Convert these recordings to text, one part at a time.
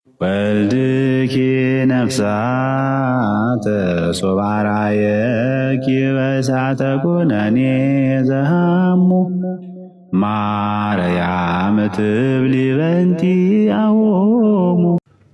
ወልድኪ ነፍሳተ ሶባራየኪ በእሳተ ኩነኔ ዘሃሙ ማርያም ትብሊ በንቲ አዎሙ።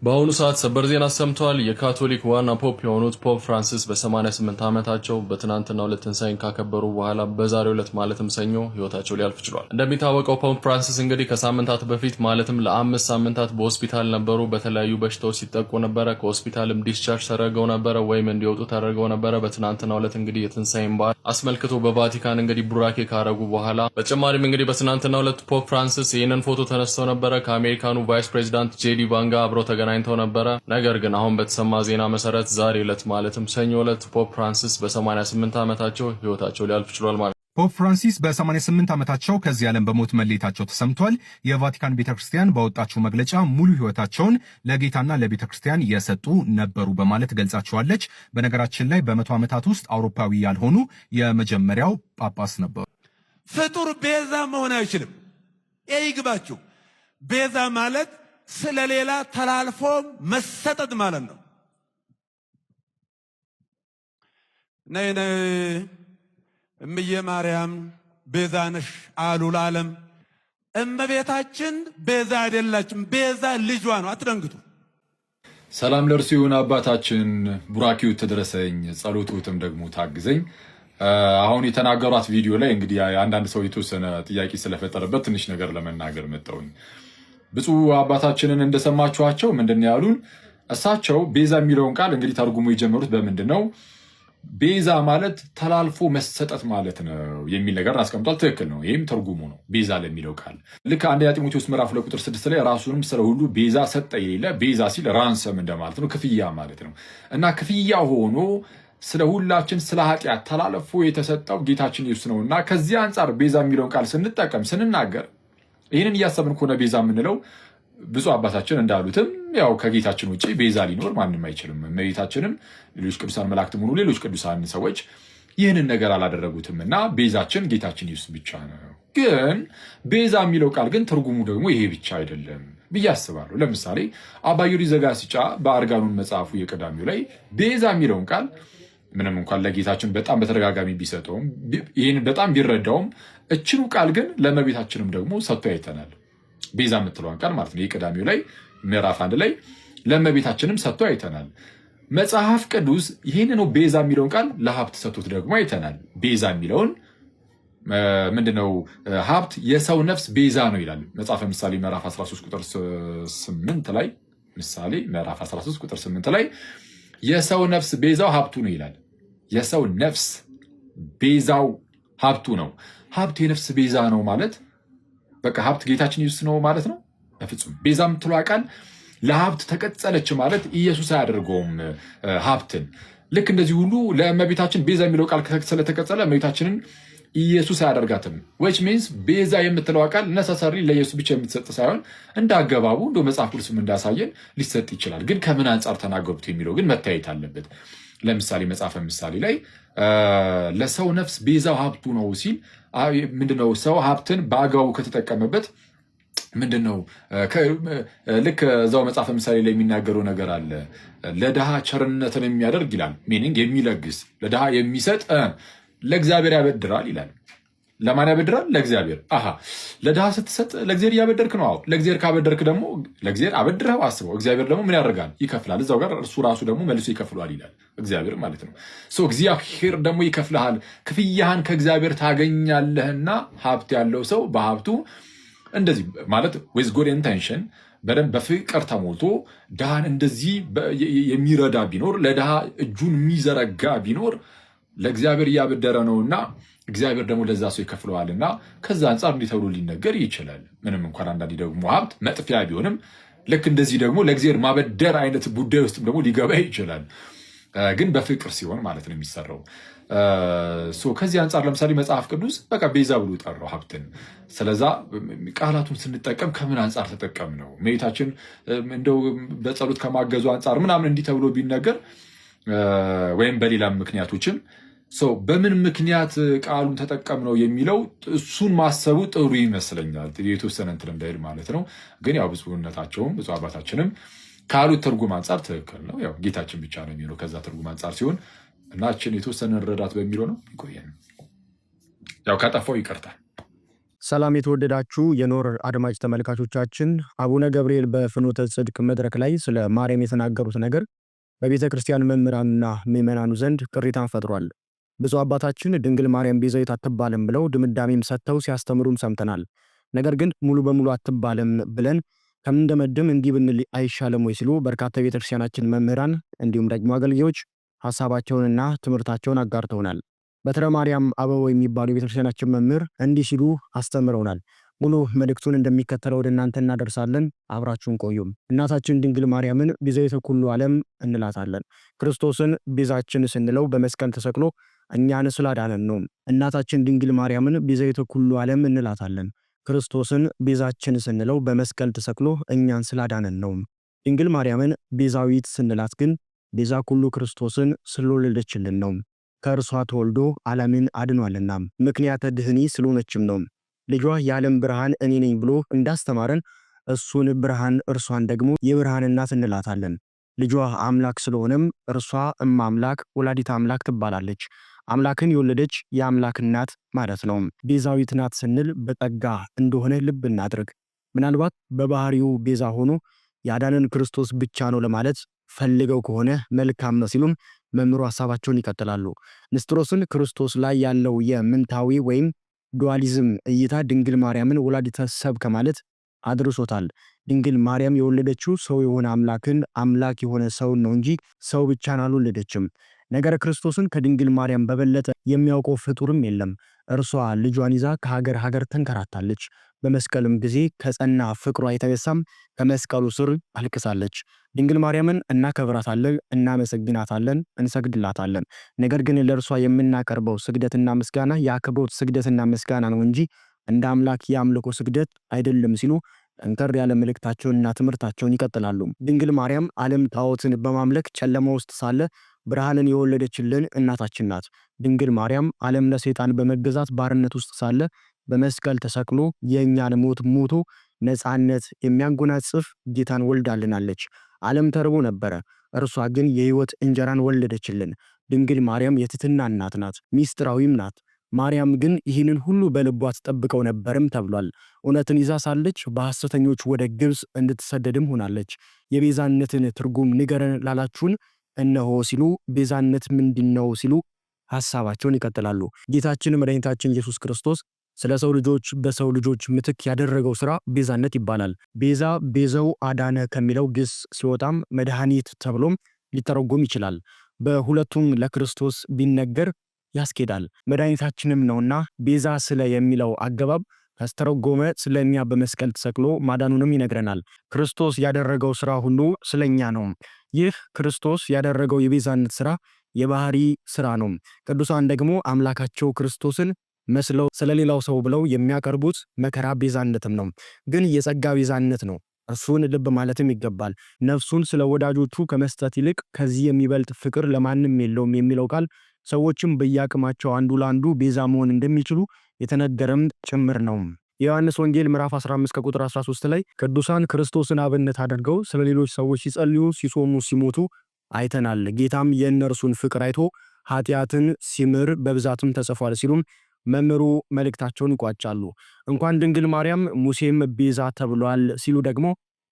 በአሁኑ ሰዓት ሰበር ዜና ሰምተዋል። የካቶሊክ ዋና ፖፕ የሆኑት ፖፕ ፍራንሲስ በ88 ዓመታቸው በትናንትናው ዕለት ትንሣኤን ካከበሩ በኋላ በዛሬው ዕለት ማለትም ሰኞ ህይወታቸው ሊያልፍ ችሏል። እንደሚታወቀው ፖፕ ፍራንሲስ እንግዲህ ከሳምንታት በፊት ማለትም ለ5 ሳምንታት በሆስፒታል ነበሩ። በተለያዩ በሽታዎች ሲጠቁ ነበረ። ከሆስፒታልም ዲስቻርጅ ተደርገው ነበረ ወይም እንዲወጡ ተደርገው ነበረ። በትናንትናው ዕለት እንግዲህ የትንሣኤን በዓል አስመልክቶ በቫቲካን እንግዲህ ቡራኬ ካረጉ በኋላ በተጨማሪም እንግዲህ በትናንትናው ዕለት ፖፕ ፍራንሲስ ይህንን ፎቶ ተነስተው ነበረ ከአሜሪካኑ ቫይስ ፕሬዚዳንት ጄዲ ቫን ጋር አብረው ተገናኝተው ነበረ። ነገር ግን አሁን በተሰማ ዜና መሰረት ዛሬ ዕለት ማለትም ሰኞ ዕለት ፖፕ ፍራንሲስ በ88 ዓመታቸው ህይወታቸው ሊያልፍ ችሏል ማለት ነው። ፖፕ ፍራንሲስ በ88 ዓመታቸው ከዚህ ዓለም በሞት መለየታቸው ተሰምቷል። የቫቲካን ቤተክርስቲያን ባወጣችው መግለጫ ሙሉ ህይወታቸውን ለጌታና ለቤተክርስቲያን የሰጡ ነበሩ በማለት ገልጻቸዋለች። በነገራችን ላይ በ100 ዓመታት ውስጥ አውሮፓዊ ያልሆኑ የመጀመሪያው ጳጳስ ነበሩ። ፍጡር ቤዛ መሆን አይችልም። ይግባችሁ። ቤዛ ማለት ስለሌላ ተላልፎ መሰጠት ማለት ነው። ነይ እምዬ ማርያም ቤዛ ነሽ አሉ ለዓለም። እመቤታችን ቤዛ አይደላችም። ቤዛ ልጇ ነው። አትደንግጡ። ሰላም ለእርሱ ይሁን። አባታችን ቡራኪው ተደረሰኝ፣ ጸሎቱትም ደግሞ ታግዘኝ። አሁን የተናገሯት ቪዲዮ ላይ እንግዲህ አንዳንድ ሰው የተወሰነ ጥያቄ ስለፈጠረበት ትንሽ ነገር ለመናገር መጣሁኝ። ብፁዕ አባታችንን እንደሰማችኋቸው ምንድን ያሉን? እሳቸው ቤዛ የሚለውን ቃል እንግዲህ ተርጉሞ የጀመሩት በምንድን ነው? ቤዛ ማለት ተላልፎ መሰጠት ማለት ነው የሚል ነገር አስቀምጧል። ትክክል ነው። ይህም ትርጉሙ ነው ቤዛ ለሚለው ቃል። ልክ አንደኛ ጢሞቴዎስ ምዕራፍ 2 ቁጥር 6 ላይ ራሱንም ስለ ሁሉ ቤዛ ሰጠ የሌለ ቤዛ ሲል ራንሰም እንደማለት ነው፣ ክፍያ ማለት ነው። እና ክፍያ ሆኖ ስለ ሁላችን ስለ ኃጢአት ተላልፎ የተሰጠው ጌታችን ኢየሱስ ነው። እና ከዚህ አንጻር ቤዛ የሚለውን ቃል ስንናገር ይህንን እያሰብን ከሆነ ቤዛ የምንለው ብፁዕ አባታችን እንዳሉትም ያው ከጌታችን ውጭ ቤዛ ሊኖር ማንም አይችልም። እመቤታችንም ሌሎች ቅዱሳን መላእክትም ሆኑ ሌሎች ቅዱሳን ሰዎች ይህንን ነገር አላደረጉትም እና ቤዛችን ጌታችን ኢየሱስ ብቻ ነው። ግን ቤዛ የሚለው ቃል ግን ትርጉሙ ደግሞ ይሄ ብቻ አይደለም ብዬ አስባለሁ። ለምሳሌ አባ ጊዮርጊስ ዘጋስጫ በአርጋኑን መጽሐፉ የቀዳሚው ላይ ቤዛ የሚለውን ቃል ምንም እንኳን ለጌታችን በጣም በተደጋጋሚ ቢሰጠውም ይህን በጣም ቢረዳውም እችኑ ቃል ግን ለእመቤታችንም ደግሞ ሰጥቶ አይተናል። ቤዛ የምትለዋን ቃል ማለት ነው። የቀዳሚው ላይ ምዕራፍ 1 ላይ ለእመቤታችንም ሰጥቶ አይተናል። መጽሐፍ ቅዱስ ይህንኑ ቤዛ የሚለውን ቃል ለሀብት ሰጥቶት ደግሞ አይተናል። ቤዛ የሚለውን ምንድነው? ሀብት የሰው ነፍስ ቤዛ ነው ይላል መጽሐፈ ምሳሌ ምዕራፍ 13 ቁጥር 8 ላይ ምሳሌ ምዕራፍ 13 ቁጥር 8 ላይ የሰው ነፍስ ቤዛው ሀብቱ ነው ይላል። የሰው ነፍስ ቤዛው ሀብቱ ነው። ሀብት የነፍስ ቤዛ ነው ማለት በቃ ሀብት ጌታችን ኢየሱስ ነው ማለት ነው? በፍጹም። ቤዛ የምትለዋ ቃል ለሀብት ተቀጸለች ማለት ኢየሱስ አያደርገውም ሀብትን። ልክ እንደዚህ ሁሉ ለእመቤታችን ቤዛ የሚለው ቃል ስለተቀጸለ እመቤታችንን ኢየሱስ አያደርጋትም። which means ቤዛ የምትለዋ ቃል ነሰሰሪ ለኢየሱስ ብቻ የምትሰጥ ሳይሆን እንደ አገባቡ እንደ መጽሐፍ ቅዱስም እንዳሳየን ሊሰጥ ይችላል። ግን ከምን አንጻር ተናገሩት የሚለው ግን መታየት አለበት። ለምሳሌ መጽሐፈ ምሳሌ ላይ ለሰው ነፍስ ቤዛው ሀብቱ ነው ሲል ምንድነው? ሰው ሀብትን በአግባቡ ከተጠቀመበት ምንድነው? ልክ እዛው መጽሐፈ ምሳሌ ላይ የሚናገረው ነገር አለ። ለድሃ ቸርነትን የሚያደርግ ይላል። ሚኒንግ የሚለግስ ለድሃ የሚሰጥ ለእግዚአብሔር ያበድራል ይላል። ለማን ያበድራል? ለእግዚአብሔር። ለድሃ ስትሰጥ ለእግዚአብሔር እያበደርክ ነው። ለእግዚአብሔር ካበደርክ ደግሞ ለእግዚአብሔር አበድረው አስበው፣ እግዚአብሔር ደግሞ ምን ያደርጋል? ይከፍላል። እዛው ጋር እርሱ ራሱ ደግሞ መልሶ ይከፍሏል ይላል። እግዚአብሔር ማለት ነው። እግዚአብሔር ደግሞ ይከፍልሃል፣ ክፍያህን ከእግዚአብሔር ታገኛለህና ሀብት ያለው ሰው በሀብቱ እንደዚህ ማለት ዊዝ ጉድ ኢንቴንሽን በደንብ በፍቅር ተሞልቶ ድሃን እንደዚህ የሚረዳ ቢኖር፣ ለድሃ እጁን የሚዘረጋ ቢኖር ለእግዚአብሔር እያበደረ ነውና እግዚአብሔር ደግሞ ለዛ ሰው ይከፍለዋልና ከዛ አንጻር እንዲህ ተብሎ ሊነገር ይችላል። ምንም እንኳን አንዳንዴ ደግሞ ሀብት መጥፊያ ቢሆንም ልክ እንደዚህ ደግሞ ለእግዚአብሔር ማበደር አይነት ጉዳይ ውስጥም ደግሞ ሊገባ ይችላል። ግን በፍቅር ሲሆን ማለት ነው የሚሰራው። ከዚህ አንጻር ለምሳሌ መጽሐፍ ቅዱስ በቃ ቤዛ ብሎ ጠራው ሀብትን። ስለዛ ቃላቱን ስንጠቀም ከምን አንጻር ተጠቀም ነው? እመቤታችን እንደው በጸሎት ከማገዙ አንጻር ምናምን እንዲህ ተብሎ ቢነገር ወይም በሌላም ምክንያቶችም በምን ምክንያት ቃሉን ተጠቀም ነው የሚለው እሱን ማሰቡ ጥሩ ይመስለኛል። የተወሰነ እንትን እንዳይል ማለት ነው። ግን ያው ብፁዕነታቸውም ብፁዕ አባታችንም ካሉት ትርጉም አንጻር ትክክል ነው። ያው ጌታችን ብቻ ነው የሚለው ከዛ ትርጉም አንጻር ሲሆን እና እችን የተወሰነ ረዳት በሚለው ነው ይቆየን። ያው ካጠፋው ይቅርታል። ሰላም የተወደዳችሁ የኖር አድማጭ ተመልካቾቻችን፣ አቡነ ገብርኤል በፍኖተ ጽድቅ መድረክ ላይ ስለ ማርያም የተናገሩት ነገር በቤተ ክርስቲያን መምህራንና ምዕመናኑ ዘንድ ቅሬታን ፈጥሯል። ብፁዕ አባታችን ድንግል ማርያም ቤዛዊት አትባልም ብለው ድምዳሜም ሰጥተው ሲያስተምሩም ሰምተናል። ነገር ግን ሙሉ በሙሉ አትባልም ብለን ከምንደመድም እንዲህ ብንል አይሻልም ወይ ሲሉ በርካታ የቤተክርስቲያናችን መምህራን እንዲሁም ደግሞ አገልጋዮች ሐሳባቸውንና ትምህርታቸውን አጋርተውናል። በትረ ማርያም አበው የሚባሉ የቤተክርስቲያናችን መምህር እንዲህ ሲሉ አስተምረውናል። ሙሉ መልእክቱን እንደሚከተለው ወደ እናንተ እናደርሳለን። አብራችሁን ቆዩም። እናታችን ድንግል ማርያምን ቤዛዊተ ኩሉ ዓለም እንላታለን። ክርስቶስን ቤዛችን ስንለው በመስቀል ተሰቅሎ እኛን ስላዳነን ነው። እናታችን ድንግል ማርያምን ቤዛዊተ ኩሉ ዓለም እንላታለን። ክርስቶስን ቤዛችን ስንለው በመስቀል ተሰቅሎ እኛን ስላዳነን ነው። ድንግል ማርያምን ቤዛዊት ስንላት ግን ቤዛ ኩሉ ክርስቶስን ስለወለደችልን ነው። ከእርሷ ተወልዶ ዓለምን አድኗልና ምክንያተ ድህኒ ስለሆነችም ነው። ልጇ የዓለም ብርሃን እኔ ነኝ ብሎ እንዳስተማረን እሱን ብርሃን እርሷን ደግሞ የብርሃን እናት እንላታለን። ልጇ አምላክ ስለሆነም እርሷ እመ አምላክ ወላዲተ አምላክ ትባላለች። አምላክን የወለደች የአምላክ እናት ማለት ነው። ቤዛዊት ናት ስንል በጸጋ እንደሆነ ልብ እናድርግ። ምናልባት በባህሪው ቤዛ ሆኖ ያዳነን ክርስቶስ ብቻ ነው ለማለት ፈልገው ከሆነ መልካም ነው ሲሉም መምህሩ ሐሳባቸውን ይቀጥላሉ። ንስጥሮስን ክርስቶስ ላይ ያለው የምንታዊ ወይም ዱዋሊዝም እይታ ድንግል ማርያምን ወላዲተ ሰብ ከማለት አድርሶታል። ድንግል ማርያም የወለደችው ሰው የሆነ አምላክን አምላክ የሆነ ሰውን ነው እንጂ ሰው ብቻን አልወለደችም። ነገረ ክርስቶስን ከድንግል ማርያም በበለጠ የሚያውቀው ፍጡርም የለም። እርሷ ልጇን ይዛ ከሀገር ሀገር ተንከራታለች። በመስቀልም ጊዜ ከጸና ፍቅሯ የተነሳም ከመስቀሉ ስር አልቅሳለች። ድንግል ማርያምን እናከብራታለን፣ እናመሰግናታለን፣ እንሰግድላታለን። ነገር ግን ለእርሷ የምናቀርበው ስግደትና ምስጋና የአክብሮት ስግደትና ምስጋና ነው እንጂ እንደ አምላክ የአምልኮ ስግደት አይደለም ሲሉ ጠንከር ያለ መልእክታቸውንና ትምህርታቸውን ይቀጥላሉ። ድንግል ማርያም ዓለም ጣዖትን በማምለክ ጨለማ ውስጥ ሳለ ብርሃንን የወለደችልን እናታችን ናት። ድንግል ማርያም ዓለም ለሰይጣን በመገዛት ባርነት ውስጥ ሳለ በመስቀል ተሰቅሎ የእኛን ሞት ሞቶ ነፃነት የሚያጎናጽፍ ጌታን ወልዳልናለች። ዓለም ተርቦ ነበረ፣ እርሷ ግን የሕይወት እንጀራን ወለደችልን። ድንግል ማርያም የትሕትና እናት ናት፣ ሚስጥራዊም ናት። ማርያም ግን ይህንን ሁሉ በልቧ ትጠብቀው ነበርም ተብሏል። እውነትን ይዛ ሳለች በሐሰተኞች ወደ ግብፅ እንድትሰደድም ሆናለች። የቤዛነትን ትርጉም ንገረን ላላችሁን እነሆ ሲሉ ቤዛነት ምንድነው ሲሉ ሐሳባቸውን ይቀጥላሉ። ጌታችን መድኃኒታችን ኢየሱስ ክርስቶስ ስለ ሰው ልጆች በሰው ልጆች ምትክ ያደረገው ሥራ ቤዛነት ይባላል። ቤዛ ቤዘው አዳነ ከሚለው ግስ ሲወጣም መድኃኒት ተብሎም ሊተረጎም ይችላል። በሁለቱም ለክርስቶስ ቢነገር ያስኬዳል። መድኃኒታችንም ነውና ቤዛ ስለ የሚለው አገባብ ካስተረጎመ ስለኛ በመስቀል ተሰቅሎ ማዳኑንም ይነግረናል። ክርስቶስ ያደረገው ሥራ ሁሉ ስለኛ ነው። ይህ ክርስቶስ ያደረገው የቤዛነት ሥራ የባህሪ ሥራ ነው። ቅዱሳን ደግሞ አምላካቸው ክርስቶስን መስለው ስለሌላው ሰው ብለው የሚያቀርቡት መከራ ቤዛነትም ነው። ግን የጸጋ ቤዛነት ነው። እርሱን ልብ ማለትም ይገባል። ነፍሱን ስለ ወዳጆቹ ከመስጠት ይልቅ ከዚህ የሚበልጥ ፍቅር ለማንም የለውም የሚለው ቃል ሰዎችም በየአቅማቸው አንዱ ለአንዱ ቤዛ መሆን እንደሚችሉ የተነገረም ጭምር ነው። የዮሐንስ ወንጌል ምዕራፍ 15 ከቁጥር 13 ላይ ቅዱሳን ክርስቶስን አብነት አድርገው ስለ ሌሎች ሰዎች ሲጸልዩ፣ ሲጾሙ፣ ሲሞቱ አይተናል። ጌታም የእነርሱን ፍቅር አይቶ ኃጢአትን ሲምር በብዛትም ተጽፏል ሲሉም መምህሩ መልእክታቸውን ይቋጫሉ። እንኳን ድንግል ማርያም ሙሴም ቤዛ ተብሏል ሲሉ ደግሞ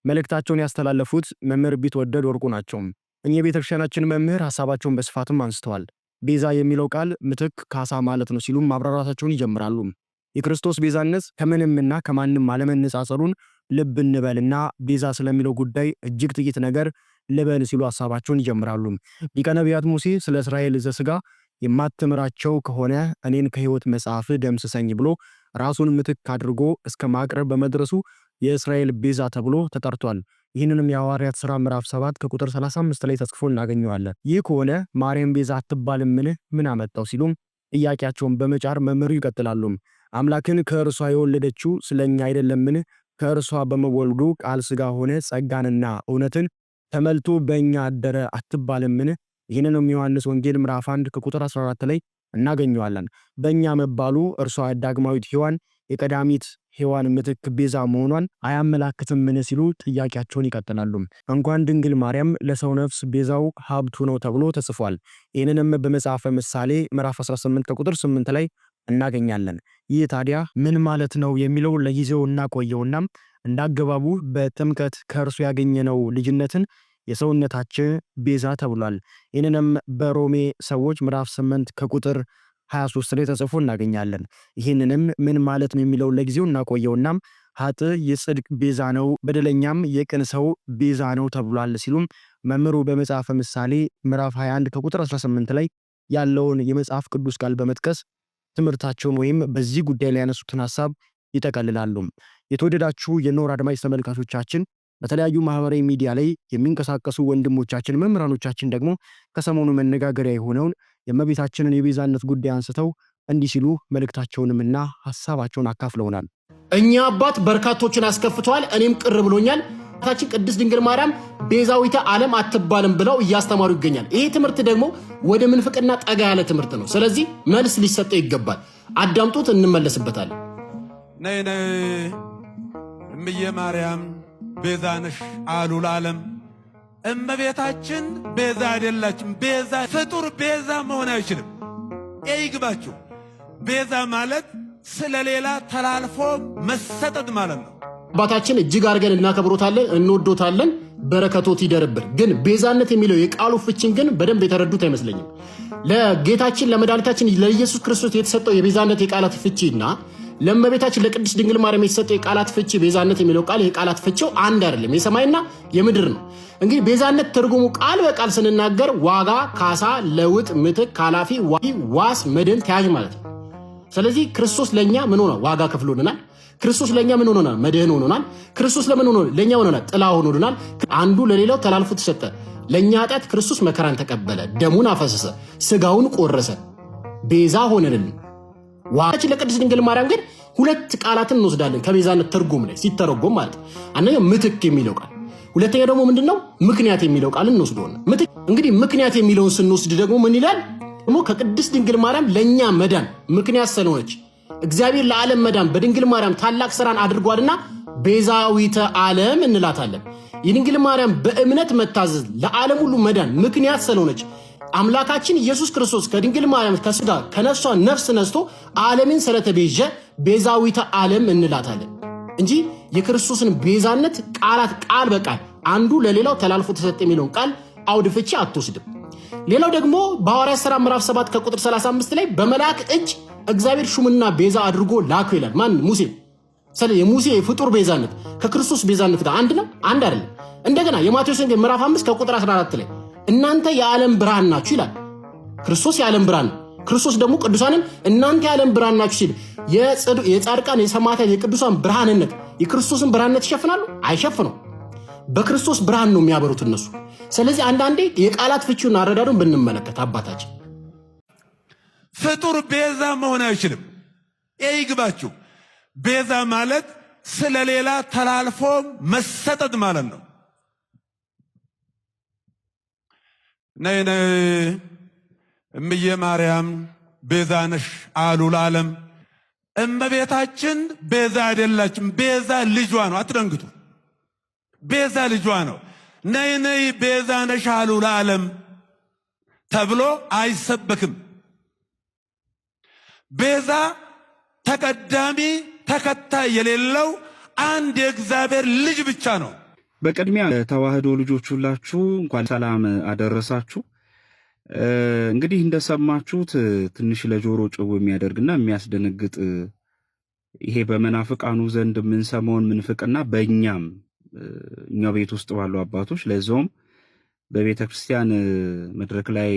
መልእክታቸውን ያስተላለፉት መምህር ቢትወደድ ወርቁ ናቸው። እኚህ የቤተክርስቲያናችን መምህር ሐሳባቸውን በስፋትም አንስተዋል። ቤዛ የሚለው ቃል ምትክ፣ ካሳ ማለት ነው ሲሉም ማብራራታቸውን ይጀምራሉ። የክርስቶስ ቤዛነት ከምንምና ከማንም አለመነጻጸሩን ልብ እንበልና ቤዛ ስለሚለው ጉዳይ እጅግ ጥቂት ነገር ልበል ሲሉ ሐሳባቸውን ይጀምራሉ። ሊቀ ነቢያት ሙሴ ስለ እስራኤል ዘሥጋ የማትምራቸው ከሆነ እኔን ከሕይወት መጽሐፍ ደምስሰኝ ብሎ ራሱን ምትክ አድርጎ እስከ ማቅረብ በመድረሱ የእስራኤል ቤዛ ተብሎ ተጠርቷል። ይህንንም የሐዋርያት ሥራ ምዕራፍ 7 ከቁጥር 35 ላይ ተጽፎ እናገኘዋለን። ይህ ከሆነ ማርያም ቤዛ አትባልም ምን አመጣው ሲሉም ጥያቄያቸውን በመጫር መምህሩ ይቀጥላሉ። አምላክን ከእርሷ የወለደችው ስለኛ አይደለምን? ከእርሷ በመወልዱ ቃል ሥጋ ሆነ፣ ጸጋንና እውነትን ተመልቶ በእኛ አደረ አትባልምን? ይህንንም ዮሐንስ ወንጌል ምዕራፍ 1 ከቁጥር 14 ላይ እናገኘዋለን። በእኛ መባሉ እርሷ ዳግማዊት ሔዋን የቀዳሚት ሔዋን ምትክ ቤዛ መሆኗን አያመላክትምን ሲሉ ጥያቄያቸውን ይቀጥላሉ። እንኳን ድንግል ማርያም ለሰው ነፍስ ቤዛው ሀብቱ ነው ተብሎ ተጽፏል። ይህንንም በመጽሐፈ ምሳሌ ምዕራፍ 18 ከቁጥር 8 ላይ እናገኛለን። ይህ ታዲያ ምን ማለት ነው የሚለው ለጊዜው እናቆየውና እንዳገባቡ በጥምቀት ከእርሱ ያገኘነው ልጅነትን የሰውነታችን ቤዛ ተብሏል። ይህንንም በሮሜ ሰዎች ምዕራፍ 8 ከቁጥር 23 ላይ ተጽፎ እናገኛለን። ይህንንም ምን ማለት ነው የሚለው ለጊዜው እናቆየውና ኃጥእ የጽድቅ ቤዛ ነው፣ በደለኛም የቅን ሰው ቤዛ ነው ተብሏል ሲሉም መምህሩ በመጽሐፈ ምሳሌ ምዕራፍ 21 ከቁጥር 18 ላይ ያለውን የመጽሐፍ ቅዱስ ቃል በመጥቀስ ትምህርታቸውን ወይም በዚህ ጉዳይ ላይ ያነሱትን ሐሳብ ይጠቀልላሉ። የተወደዳችሁ የኖር አድማጭ ተመልካቾቻችን በተለያዩ ማህበራዊ ሚዲያ ላይ የሚንቀሳቀሱ ወንድሞቻችን መምህራኖቻችን ደግሞ ከሰሞኑ መነጋገሪያ የሆነውን የእመቤታችንን የቤዛነት ጉዳይ አንስተው እንዲህ ሲሉ መልእክታቸውንምና ሐሳባቸውን አካፍለውናል። እኛ አባት በርካቶችን አስከፍተዋል፣ እኔም ቅር ብሎኛል። ታችን ቅድስት ድንግል ማርያም ቤዛዊተ ዓለም አትባልም ብለው እያስተማሩ ይገኛል። ይሄ ትምህርት ደግሞ ወደ ምንፍቅና ጠጋ ያለ ትምህርት ነው። ስለዚህ መልስ ሊሰጠው ይገባል። አዳምጡት፣ እንመለስበታለን። ነይ ነይ እምዬ ማርያም ቤዛ ነሽ አሉ ለዓለም። እመቤታችን ቤዛ አይደላችም። ቤዛ ፍጡር ቤዛ መሆን አይችልም። ይግባችሁ። ቤዛ ማለት ስለሌላ ተላልፎ መሰጠት ማለት ነው። አባታችን እጅግ አድርገን እናከብሮታለን፣ እንወዶታለን። በረከቶት ይደርብን። ግን ቤዛነት የሚለው የቃሉ ፍቺን ግን በደንብ የተረዱት አይመስለኝም። ለጌታችን ለመድኃኒታችን ለኢየሱስ ክርስቶስ የተሰጠው የቤዛነት የቃላት ፍቺና ለእመቤታችን ለቅድስት ድንግል ማርያም የተሰጠው የቃላት ፍቺ ቤዛነት የሚለው ቃል የቃላት ፍቺው አንድ አይደለም። የሰማይና የምድር ነው። እንግዲህ ቤዛነት ትርጉሙ ቃል በቃል ስንናገር ዋጋ፣ ካሳ፣ ለውጥ፣ ምትክ፣ ኃላፊ፣ ዋስ፣ መድን፣ ተያዥ ማለት ነው። ስለዚህ ክርስቶስ ለኛ ምን ሆነ? ዋጋ ከፍሎልናል። ክርስቶስ ለኛ ምን ሆኖናል? መድህን ሆኖናል። ክርስቶስ ለምን ሆኖ ለኛ ሆኖናል? ጥላ ሆኖልናል። አንዱ ለሌላው ተላልፎ ተሰጠ። ለኛ ኃጢአት ክርስቶስ መከራን ተቀበለ፣ ደሙን አፈሰሰ፣ ስጋውን ቆረሰ፣ ቤዛ ሆነልን። ዋጋችን ለቅድስት ድንግል ማርያም ግን ሁለት ቃላትን እንወስዳለን ከቤዛነት ትርጉም ላይ ሲተረጎም ማለት ነው። አንደኛው ምትክ የሚለው ቃል፣ ሁለተኛ ደግሞ ምንድነው? ምክንያት የሚለው ቃል እንወስደውና ምትክ እንግዲህ ምክንያት የሚለውን ስንወስድ ደግሞ ምን ይላል? ደግሞ ከቅድስት ድንግል ማርያም ለኛ መዳን ምክንያት ስለሆነች እግዚአብሔር ለዓለም መዳን በድንግል ማርያም ታላቅ ስራን አድርጓልና ቤዛዊተ ዓለም እንላታለን። የድንግል ማርያም በእምነት መታዘዝ ለዓለም ሁሉ መዳን ምክንያት ስለሆነች አምላካችን ኢየሱስ ክርስቶስ ከድንግል ማርያም ከስጋ ከነፍሷ ነፍስ ነስቶ ዓለምን ስለተቤዠ ቤዛዊተ ዓለም እንላታለን እንጂ የክርስቶስን ቤዛነት ቃል በቃል አንዱ ለሌላው ተላልፎ ተሰጠ የሚለውን ቃል አውድ ፍቺ አትወስድም። ሌላው ደግሞ በሐዋርያት ሥራ ምዕራፍ 7 ከቁጥር 35 ላይ በመልአክ እጅ እግዚአብሔር ሹምና ቤዛ አድርጎ ላከው ይላል። ማን? ሙሴ። ስለዚህ የሙሴ የፍጡር ቤዛነት ከክርስቶስ ቤዛነት ጋር አንድ ነው? አንድ አይደለም። እንደገና የማቴዎስ ወንጌል ምዕራፍ 5 ከቁጥር 14 ላይ እናንተ የዓለም ብርሃን ናችሁ ይላል። ክርስቶስ የዓለም ብርሃን ነው። ክርስቶስ ደግሞ ቅዱሳንን እናንተ የዓለም ብርሃን ናችሁ ሲል የጻድቃን የሰማዕታት የቅዱሳን ብርሃንነት የክርስቶስን ብርሃንነት ይሸፍናሉ? አይሸፍነው። በክርስቶስ ብርሃን ነው የሚያበሩት እነሱ። ስለዚህ አንዳንዴ የቃላት ፍቺውን አረዳዱን ብንመለከት አባታችን ፍጡር ቤዛ መሆን አይችልም። ይግባችሁ። ቤዛ ማለት ስለሌላ ተላልፎ መሰጠት ማለት ነው። ነይ ነይ እምዬ ማርያም ቤዛ ነሽ አሉ ለዓለም። እመቤታችን ቤዛ አይደላችም። ቤዛ ልጇ ነው። አትደንግጡ። ቤዛ ልጇ ነው። ነይ ነይ ቤዛ ነሽ አሉ ለዓለም ተብሎ አይሰበክም። ቤዛ ተቀዳሚ ተከታይ የሌለው አንድ የእግዚአብሔር ልጅ ብቻ ነው። በቅድሚያ ተዋህዶ ልጆች ሁላችሁ እንኳን ሰላም አደረሳችሁ። እንግዲህ እንደሰማችሁት ትንሽ ለጆሮ ጭው የሚያደርግና የሚያስደነግጥ ይሄ በመናፍቃኑ ዘንድ የምንሰማውን ምንፍቅና በእኛም እኛ ቤት ውስጥ ባሉ አባቶች ለዛውም በቤተ ክርስቲያን መድረክ ላይ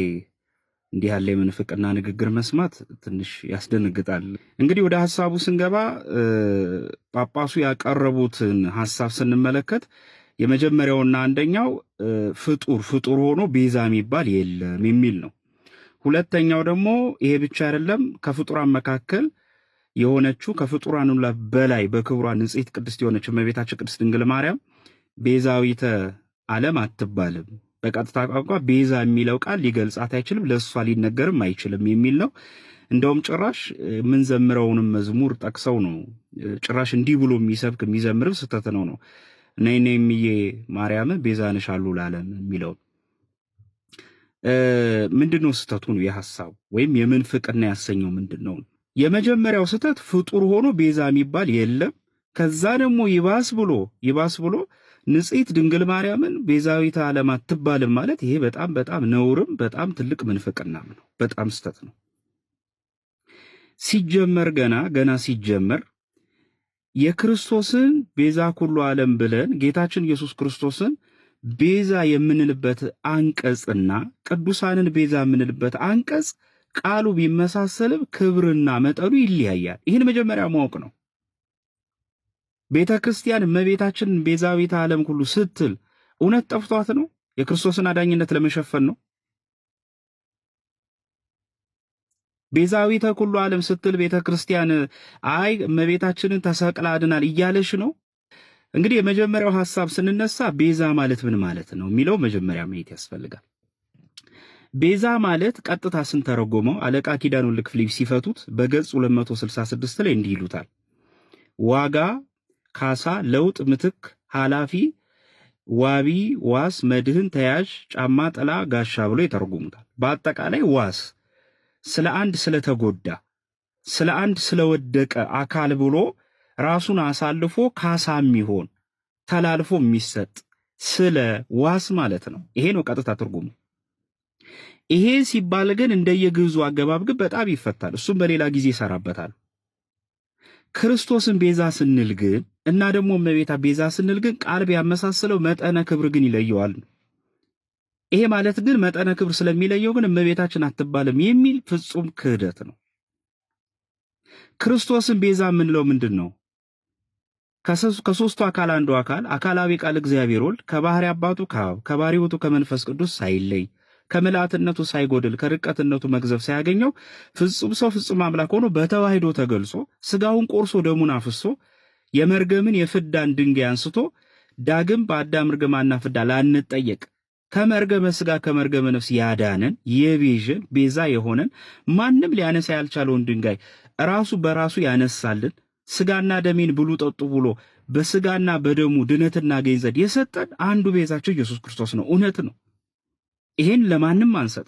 እንዲህ ያለ የምንፍቅና ንግግር መስማት ትንሽ ያስደነግጣል። እንግዲህ ወደ ሐሳቡ ስንገባ ጳጳሱ ያቀረቡትን ሐሳብ ስንመለከት የመጀመሪያውና አንደኛው ፍጡር ሆኖ ቤዛ የሚባል የለም የሚል ነው። ሁለተኛው ደግሞ ይሄ ብቻ አይደለም፣ ከፍጡራን መካከል የሆነችው ከፍጡራን ሁሉ በላይ በክብሯ ንጽሕት ቅድስት የሆነችው እመቤታችን ቅድስት ድንግል ማርያም ቤዛዊተ ዓለም አትባልም። በቀጥታ ቋንቋ ቤዛ የሚለው ቃል ሊገልጻት አይችልም፣ ለእሷ ሊነገርም አይችልም የሚል ነው። እንደውም ጭራሽ ምን ዘምረውንም መዝሙር ጠቅሰው ነው ጭራሽ እንዲህ ብሎ የሚሰብክ የሚዘምርም ስህተት ነው ነይ ነይ እምዬ ማርያም ቤዛ ነሽ አሉ ለዓለም የሚለው ምንድነው ስህተቱ ነው የሐሳቡ ወይም የምንፍቅና ያሰኘው ምንድነው? የመጀመሪያው ስህተት ፍጡር ሆኖ ቤዛ የሚባል የለም። ከዛ ደግሞ ይባስ ብሎ ንጽሕት ድንግል ማርያምን ቤዛዊተ ዓለም አትባልም ማለት ይሄ በጣም በጣም ነውርም በጣም ትልቅ ምንፍቅናም ነው። በጣም ስህተት ነው። ሲጀመር ገና ሲጀመር የክርስቶስን ቤዛ ኩሉ ዓለም ብለን ጌታችን ኢየሱስ ክርስቶስን ቤዛ የምንልበት አንቀጽና ቅዱሳንን ቤዛ የምንልበት አንቀጽ ቃሉ ቢመሳሰልም ክብርና መጠኑ ይለያያል። ይህን መጀመሪያ ማወቅ ነው። ቤተ ክርስቲያን እመቤታችንን ቤዛዊተ ዓለም ሁሉ ስትል እውነት ጠፍቷት ነው? የክርስቶስን አዳኝነት ለመሸፈን ነው? ቤዛዊተ ኩሉ ዓለም ስትል ቤተ ክርስቲያን አይ እመቤታችንን ተሰቅላ አድናል እያለሽ ነው? እንግዲህ የመጀመሪያው ሐሳብ ስንነሳ ቤዛ ማለት ምን ማለት ነው የሚለው መጀመሪያ ማየት ያስፈልጋል። ቤዛ ማለት ቀጥታ ስንተረጎመው አለቃ ኪዳኑ ልክፍሊፕ ሲፈቱት በገጽ 266 ላይ እንዲህ ይሉታል። ዋጋ፣ ካሳ፣ ለውጥ፣ ምትክ፣ ኃላፊ፣ ዋቢ፣ ዋስ፣ መድህን፣ ተያዥ፣ ጫማ፣ ጥላ፣ ጋሻ ብሎ ይተረጉሙታል። በአጠቃላይ ዋስ ስለ አንድ ስለተጎዳ ስለ አንድ ስለወደቀ አካል ብሎ ራሱን አሳልፎ ካሳ የሚሆን ተላልፎ የሚሰጥ ስለ ዋስ ማለት ነው። ይሄ ነው ቀጥታ ትርጉሙ። ይሄ ሲባል ግን እንደየግዕዙ አገባብ ግን በጣም ይፈታል። እሱም በሌላ ጊዜ ይሰራበታል። ክርስቶስን ቤዛ ስንል ግን እና ደግሞ እመቤታ ቤዛ ስንል ግን ቃል ቢያመሳስለው መጠነ ክብር ግን ይለየዋል። ይሄ ማለት ግን መጠነ ክብር ስለሚለየው ግን እመቤታችን አትባልም የሚል ፍጹም ክህደት ነው። ክርስቶስን ቤዛ የምንለው ምንድን ነው? ከሶስቱ አካል አንዱ አካላዊ ቃል እግዚአብሔር ወልድ ከባህሪ አባቱ ከአብ ከባህሪ ውእቱ ከመንፈስ ቅዱስ ሳይለይ ከምልአትነቱ ሳይጎድል ከርቀትነቱ መግዘፍ ሳያገኘው ፍጹም ሰው ፍጹም አምላክ ሆኖ በተዋህዶ ተገልጾ ስጋውን ቆርሶ ደሙን አፍሶ የመርገምን የፍዳን ድንጋይ አንስቶ ዳግም በአዳም ርግማና ፍዳ ላንጠየቅ ከመርገመ ስጋ ከመርገመ ነፍስ ያዳነን የቤዥን ቤዛ የሆነን ማንም ሊያነሳ ያልቻለውን ድንጋይ ራሱ በራሱ ያነሳልን ስጋና ደሜን ብሉ ጠጡ ብሎ በስጋና በደሙ ድነትና እናገኝ ዘንድ የሰጠን አንዱ ቤዛችን ኢየሱስ ክርስቶስ ነው። እውነት ነው። ይሄን ለማንም አንሰጥ።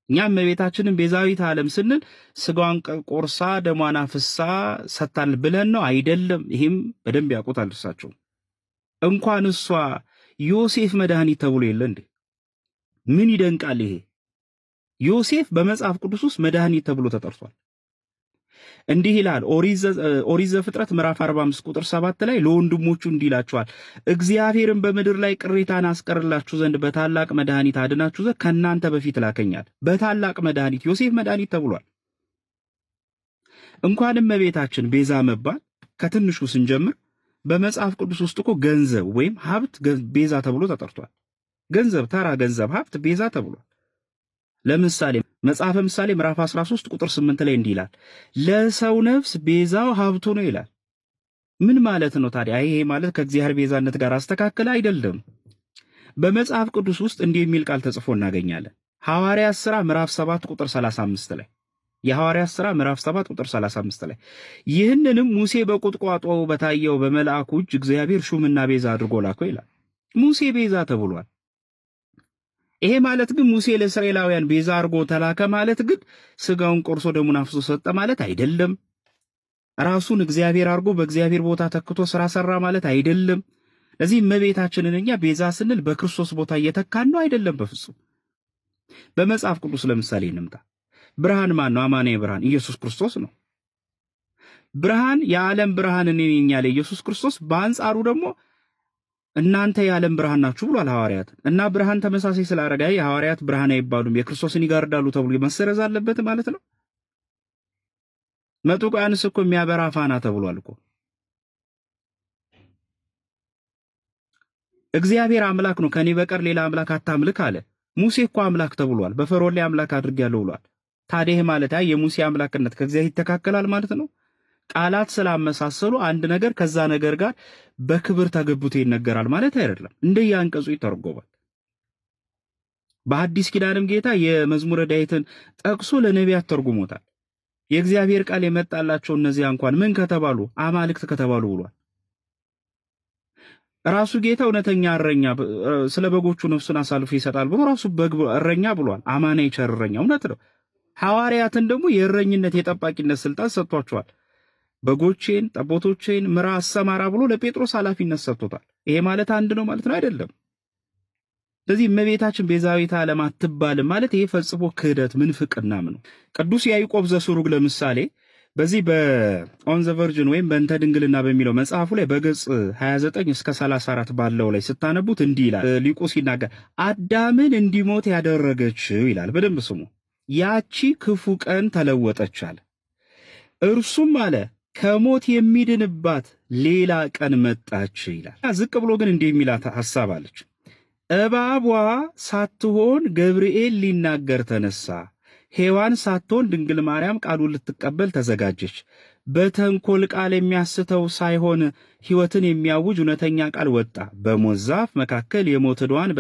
እኛም እመቤታችንን ቤዛዊተ ዓለም ስንል ስጋዋን ቆርሳ ደሟን አፍሳ ሰጥታል ብለን ነው አይደለም። ይሄም በደንብ ያውቁታል እርሳቸው። እንኳን እሷ ዮሴፍ መድኃኒት ተብሎ የለ እንዴ? ምን ይደንቃል ይሄ! ዮሴፍ በመጽሐፍ ቅዱስ ውስጥ መድኃኒት ተብሎ ተጠርቷል። እንዲህ ይላል ኦሪት ዘፍጥረት ምዕራፍ 45 ቁጥር 7 ላይ ለወንድሞቹ እንዲህ ይላቸዋል፣ እግዚአብሔርን በምድር ላይ ቅሬታን አስቀርላችሁ ዘንድ በታላቅ መድኃኒት አድናችሁ ዘንድ ከእናንተ በፊት ላከኛል። በታላቅ መድኃኒት ዮሴፍ መድኃኒት ተብሏል። እንኳንም እመቤታችን ቤዛ መባል ከትንሹ ስንጀምር በመጽሐፍ ቅዱስ ውስጥ እኮ ገንዘብ ወይም ሀብት ቤዛ ተብሎ ተጠርቷል። ገንዘብ፣ ተራ ገንዘብ፣ ሀብት ቤዛ ተብሏል። ለምሳሌ መጽሐፈ ምሳሌ ምዕራፍ 13 ቁጥር 8 ላይ እንዲህ ይላል፣ ለሰው ነፍስ ቤዛው ሀብቱ ነው ይላል። ምን ማለት ነው ታዲያ? ይሄ ማለት ከእግዚአብሔር ቤዛነት ጋር አስተካከለ አይደለም። በመጽሐፍ ቅዱስ ውስጥ እንዲህ የሚል ቃል ተጽፎ እናገኛለን። ሐዋርያት ሥራ ምዕራፍ 7 ቁጥር 35 ላይ የሐዋርያት ሥራ ምዕራፍ 7 ቁጥር 35 ላይ ይህንንም ሙሴ በቁጥቋጦ በታየው በመልአኩ እጅ እግዚአብሔር ሹምና ቤዛ አድርጎ ላከው ይላል። ሙሴ ቤዛ ተብሏል። ይሄ ማለት ግን ሙሴ ለእስራኤላውያን ቤዛ አድርጎ ተላከ ማለት ግን ስጋውን ቆርሶ ደሙን አፍሶ ሰጠ ማለት አይደለም። ራሱን እግዚአብሔር አድርጎ በእግዚአብሔር ቦታ ተክቶ ስራ ሰራ ማለት አይደለም። ለዚህ እመቤታችንን እኛ ቤዛ ስንል በክርስቶስ ቦታ እየተካን ነው አይደለም፣ በፍጹም። በመጽሐፍ ቅዱስ ለምሳሌ እንምጣ። ብርሃን ማን ነው? አማኔ ብርሃን ኢየሱስ ክርስቶስ ነው። ብርሃን የዓለም ብርሃን እኔ ነኝ ያለ ኢየሱስ ክርስቶስ በአንጻሩ ደግሞ እናንተ የዓለም ብርሃን ናችሁ ብሏል ሐዋርያት። እና ብርሃን ተመሳሳይ ስላደረገ የሐዋርያት ብርሃን አይባሉም የክርስቶስን ይጋርዳሉ ተብሎ መሰረዝ አለበት ማለት ነው። መጥምቁ ዮሐንስ እኮ የሚያበራ ፋና ተብሏል እኮ። እግዚአብሔር አምላክ ነው፣ ከኔ በቀር ሌላ አምላክ አታምልክ አለ። ሙሴ እኮ አምላክ ተብሏል፣ በፈርዖን ላይ አምላክ አድርጌያለሁ ብሏል። ታዲያ ማለት የሙሴ አምላክነት ከእግዚአብሔር ይተካከላል ማለት ነው? ቃላት ስላመሳሰሉ አንድ ነገር ከዛ ነገር ጋር በክብር ተገብቶ ይነገራል ማለት አይደለም። እንደየአንቀጹ ይተረጎማል። በአዲስ ኪዳንም ጌታ የመዝሙረ ዳዊትን ጠቅሶ ለነቢያት ተርጉሞታል። የእግዚአብሔር ቃል የመጣላቸው እነዚያ እንኳን ምን ከተባሉ አማልክት ከተባሉ ብሏል። ራሱ ጌታ እውነተኛ እረኛ ስለ በጎቹ ነፍሱን አሳልፎ ይሰጣል ብሎ ራሱ በግ እረኛ ብሏል። አማናዊ ቸር እረኛ እውነት ነው። ሐዋርያትን ደግሞ የእረኝነት የጠባቂነት ስልጣን ሰጥቷቸዋል። በጎቼን ጠቦቶቼን ምራ አሰማራ ብሎ ለጴጥሮስ ኃላፊነት ሰጥቶታል። ይሄ ማለት አንድ ነው ማለት ነው አይደለም። ስለዚህ እመቤታችን ቤዛዊተ ዓለም አትባልም ማለት ይሄ ፈጽሞ ክህደት ምንፍቅናም ነው። ቅዱስ ያዕቆብ ዘስሩግ ለምሳሌ በዚህ በኦን ዘ ቨርጅን ወይም በእንተ ድንግልና በሚለው መጽሐፉ ላይ በገጽ 29 እስከ 34 ባለው ላይ ስታነቡት እንዲህ ይላል። ሊቁ ሲናገር አዳምን እንዲሞት ያደረገችው ይላል። በደንብ ስሙ። ያቺ ክፉ ቀን ተለወጠች አለ። እርሱም አለ ከሞት የሚድንባት ሌላ ቀን መጣች ይላል። ዝቅ ብሎ ግን እንዲህ የሚላት ሐሳብ አለች። እባቧ ሳትሆን ገብርኤል ሊናገር ተነሳ። ሔዋን ሳትሆን ድንግል ማርያም ቃሉን ልትቀበል ተዘጋጀች። በተንኮል ቃል የሚያስተው ሳይሆን ሕይወትን የሚያውጅ እውነተኛ ቃል ወጣ። በሞት ዛፍ መካከል የሞት ዕዳዋን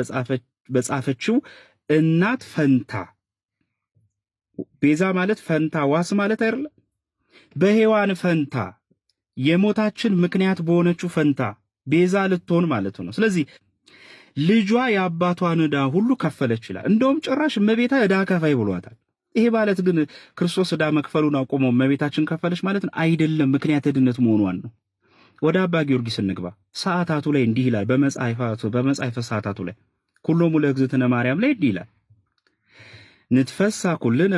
በጻፈችው እናት ፈንታ። ቤዛ ማለት ፈንታ ዋስ ማለት አይደለም። በሔዋን ፈንታ የሞታችን ምክንያት በሆነችው ፈንታ ቤዛ ልትሆን ማለት ነው። ስለዚህ ልጇ የአባቷን ዕዳ ሁሉ ከፈለች ይላል። እንደውም ጭራሽ እመቤታ ዕዳ ከፋይ ብሏታል። ይሄ ማለት ግን ክርስቶስ ዕዳ መክፈሉን አቆሞ እመቤታችን ከፈለች ማለት ነው አይደለም። ምክንያት ድነት መሆኗን ነው። ወደ አባ ጊዮርጊስ እንግባ። ሰዓታቱ ላይ እንዲህ ይላል። በመጽሐፈ ሰዓታቱ ላይ ኩሎሙ ለእግዝእትነ ማርያም ላይ እንዲህ ይላል። ንትፈሳ ኩልነ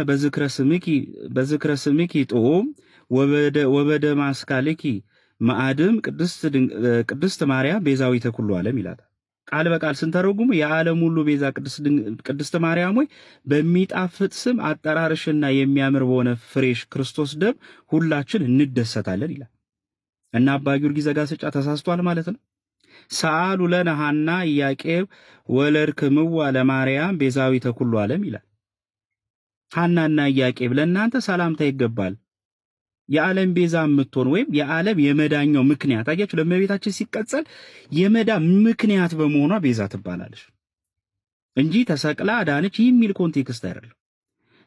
በዝክረ ስምኪ ጦም ወበደ ማስካልኪ ማዕድም ቅድስት ማርያም ቤዛዊተ ኩሉ ዓለም ይላል። ቃል በቃል ስንተረጉሙ የዓለም ሁሉ ቤዛ ቅድስት ማርያም ሆይ በሚጣፍጥ ስም አጠራርሽና የሚያምር በሆነ ፍሬሽ ክርስቶስ ደም ሁላችን እንደሰታለን ይላል እና አባ ጊዮርጊስ ዘጋስጫ ተሳስቷል ማለት ነው። ሰአሉ ለነ ሐና ኢያቄም ወለድክምዋ ለማርያም ቤዛዊተ ኩሉ ዓለም ይላል። ሐናና ኢያቄም ለእናንተ ሰላምታ ይገባል። የዓለም ቤዛ የምትሆን ወይም የዓለም የመዳኛው ምክንያት አያችሁ፣ ለእመቤታችን ሲቀጸል የመዳ ምክንያት በመሆኗ ቤዛ ትባላለች እንጂ ተሰቅላ አዳነች የሚል ኮንቴክስት አይደለም።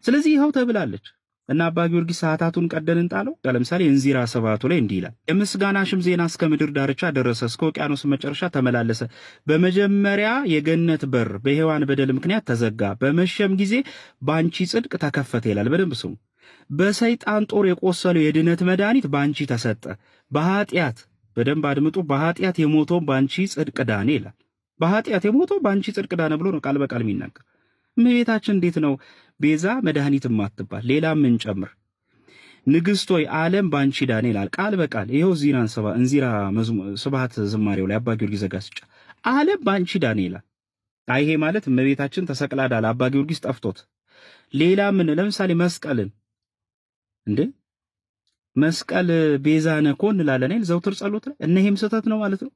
ስለዚህ ይኸው ተብላለች እና አባ ጊዮርጊስ ሰዓታቱን ቀደንን ጣለው። ለምሳሌ እንዚራ ሰባቱ ላይ እንዲህ ይላል። የምስጋናሽም ዜና እስከ ምድር ዳርቻ ደረሰ፣ እስከ ውቅያኖስ መጨረሻ ተመላለሰ። በመጀመሪያ የገነት በር በሔዋን በደል ምክንያት ተዘጋ፣ በመሸም ጊዜ በአንቺ ጽድቅ ተከፈተ ይላል። በደንብ ስሙ። በሰይጣን ጦር የቆሰለው የድነት መድኃኒት በአንቺ ተሰጠ። በኃጢአት በደንብ አድምጡ። በኃጢአት የሞተው በአንቺ ጽድቅ ዳነ ይላል። በኃጢአት የሞተው በአንቺ ጽድቅ ዳነ ብሎ ነው ቃል በቃል የሚናገር። እመቤታችን እንዴት ነው ቤዛ መድኃኒት ማትባል? ሌላ ምን ጨምር? ንግሥት ሆይ ዓለም በአንቺ ዳነ ይላል ቃል በቃል። ይኸው እንዚራ ስብሐት ዝማሬው ላይ አባ ጊዮርጊስ ዘጋስጫ ዓለም በአንቺ ዳነ ይላል። ይሄ ማለት እመቤታችን ተሰቅላ ዳለ አባ ጊዮርጊስ ጠፍቶት። ሌላ ምን? ለምሳሌ መስቀልን እንዴ መስቀል ቤዛ ነህ እኮ እንላለን አይደል? ዘውትር ጸሎት ላይ እነሄም ስህተት ነው ማለት ነው።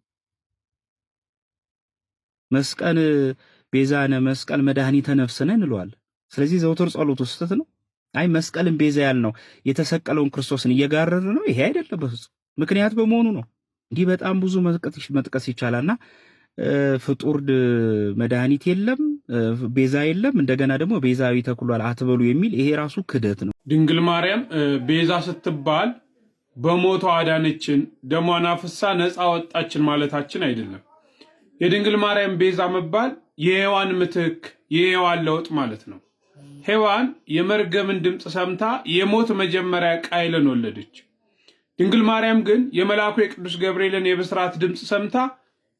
መስቀል ቤዛ ነህ፣ መስቀል መድኃኒተ ነፍስ ነህ እንለዋለን። ስለዚህ ዘውትር ጸሎቱ ስህተት ነው። አይ መስቀልን ቤዛ ያልነው የተሰቀለውን ክርስቶስን እየጋረረ ነው። ይሄ አይደለም በፍጹም ምክንያት በመሆኑ ነው። እንዲህ በጣም ብዙ መጥቀስ ይቻላልና ፍጡር መድኃኒት የለም፣ ቤዛ የለም፣ እንደገና ደግሞ ቤዛዊተ ኩሉ አትበሉ የሚል ይሄ ራሱ ክደት ነው። ድንግል ማርያም ቤዛ ስትባል በሞቷ አዳነችን፣ ደሟን አፍሳ ነፃ ወጣችን ማለታችን አይደለም። የድንግል ማርያም ቤዛ መባል የሔዋን ምትክ የሔዋን ለውጥ ማለት ነው። ሔዋን የመርገምን ድምፅ ሰምታ የሞት መጀመሪያ ቃይልን ወለደች። ድንግል ማርያም ግን የመልአኩ የቅዱስ ገብርኤልን የብስራት ድምፅ ሰምታ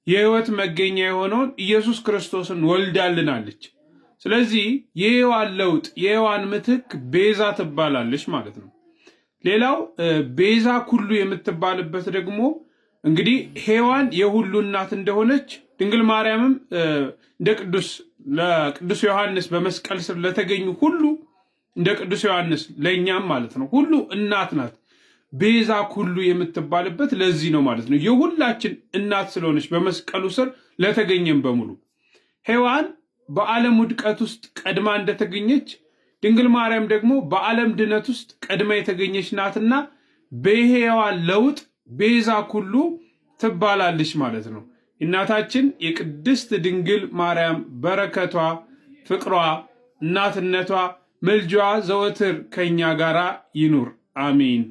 የሕይወት መገኛ የሆነውን ኢየሱስ ክርስቶስን ወልዳልናለች። ስለዚህ የሔዋን ለውጥ የሔዋን ምትክ ቤዛ ትባላለች ማለት ነው። ሌላው ቤዛ ኩሉ የምትባልበት ደግሞ እንግዲህ ሔዋን የሁሉ እናት እንደሆነች ድንግል ማርያምም እንደ ለቅዱስ ዮሐንስ በመስቀል ስር ለተገኙ ሁሉ እንደ ቅዱስ ዮሐንስ ለእኛም ማለት ነው ሁሉ እናት ናት። ቤዛ ኩሉ የምትባልበት ለዚህ ነው ማለት ነው። የሁላችን እናት ስለሆነች በመስቀሉ ስር ለተገኘም በሙሉ ሔዋን በዓለም ውድቀት ውስጥ ቀድማ እንደተገኘች ድንግል ማርያም ደግሞ በዓለም ድነት ውስጥ ቀድማ የተገኘች ናትና በሔዋን ለውጥ ቤዛ ኩሉ ትባላለች ማለት ነው። እናታችን የቅድስት ድንግል ማርያም በረከቷ፣ ፍቅሯ፣ እናትነቷ፣ ምልጃዋ ዘወትር ከእኛ ጋር ይኑር። አሜን።